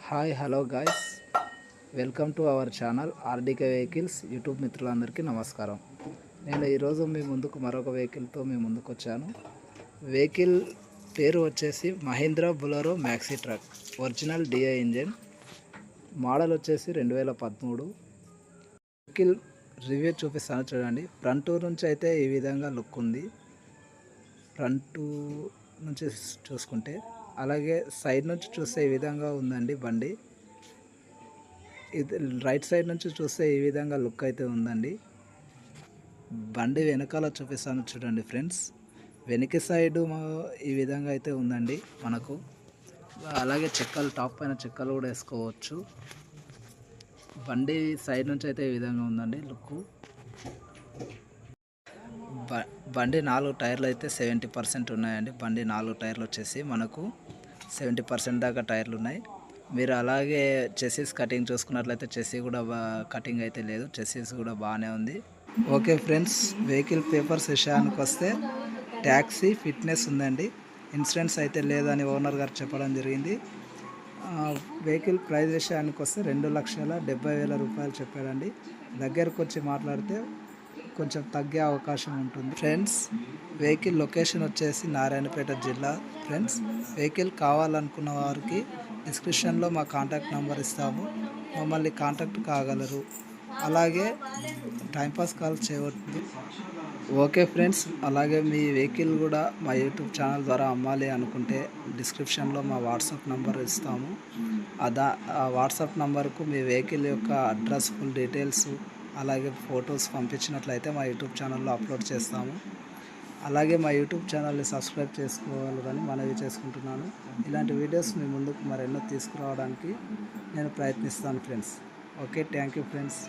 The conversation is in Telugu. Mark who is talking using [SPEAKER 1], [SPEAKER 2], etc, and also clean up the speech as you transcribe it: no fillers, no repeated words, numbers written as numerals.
[SPEAKER 1] Hi hello guys, welcome to our channel ఆర్డీకే vehicles. YouTube మిత్రులందరికీ నమస్కారం. నేను ఈరోజు మీ ముందుకు మరొక వెహికల్తో మీ ముందుకు వచ్చాను. వెహికల్ పేరు వచ్చేసి Mahindra Bolero maxi truck, original DI engine, model వచ్చేసి 2013. వెహికల్ రివ్యూ చూపిస్తాను చూడండి. ఫ్రంట్ నుంచి అయితే ఈ విధంగా లుక్ ఉంది. ఫ్రంట్ నుంచి చూసుకుంటే, అలాగే సైడ్ నుంచి చూస్తే ఈ విధంగా ఉందండి బండి. ఇది రైట్ సైడ్ నుంచి చూస్తే ఈ విధంగా లుక్ అయితే ఉందండి. బండి వెనకాల చూపిస్తాను చూడండి ఫ్రెండ్స్. వెనక సైడు ఈ విధంగా అయితే ఉందండి మనకు. అలాగే చెక్కలు, టాప్ పైన చెక్కలు కూడా వేసుకోవచ్చు. బండి సైడ్ నుంచి అయితే ఈ విధంగా ఉందండి లుక్. బండి 4 టైర్లు అయితే 70% ఉన్నాయండి. బండి 4 టైర్లు వచ్చేసి మనకు 70% దాకా టైర్లు ఉన్నాయి. మీరు అలాగే చెస్సీస్ కటింగ్ చూసుకున్నట్లయితే చెస్సీ కూడా కటింగ్ అయితే లేదు, చెస్సీస్ కూడా బాగానే ఉంది. ఓకే ఫ్రెండ్స్, వెహికల్ పేపర్స్ విషయానికి వస్తే ట్యాక్సీ ఫిట్నెస్ ఉందండి. ఇన్సూరెన్స్ అయితే లేదని ఓనర్ గారు చెప్పడం జరిగింది. వెహికల్ ప్రైస్ విషయానికి వస్తే 2,70,000 రూపాయలు చెప్పాడండి. దగ్గరకు వచ్చి మాట్లాడితే కొంచెం తగ్గే అవకాశం ఉంటుంది. ఫ్రెండ్స్, వెహికల్ లొకేషన్ వచ్చేసి నారాయణపేట జిల్లా. ఫ్రెండ్స్, వెహికల్ కావాలనుకున్న వారికి డిస్క్రిప్షన్లో మా కాంటాక్ట్ నెంబర్ ఇస్తాము, మమ్మల్ని కాంటాక్ట్ కాగలరు. అలాగే టైంపాస్ కాల్ చేయవద్దు. ఓకే ఫ్రెండ్స్, అలాగే మీ వెహికల్ కూడా మా యూట్యూబ్ ఛానల్ ద్వారా అమ్మాలి అనుకుంటే డిస్క్రిప్షన్లో మా వాట్సాప్ నెంబర్ ఇస్తాము. ఆ వాట్సాప్ నెంబర్కు మీ వెహికల్ యొక్క అడ్రస్, ఫుల్ డీటెయిల్స్, అలాగే ఫొటోస్ పంపించినట్లయితే మా యూట్యూబ్ ఛానల్లో అప్లోడ్ చేస్తాము. అలాగే మా యూట్యూబ్ ఛానల్ని సబ్స్క్రైబ్ చేసుకోవాలని మనవి చేసుకుంటున్నాను. ఇలాంటి వీడియోస్ మీ ముందుకు మరెన్నో తీసుకురావడానికి నేను ప్రయత్నిస్తాను friends. Okay, thank you friends.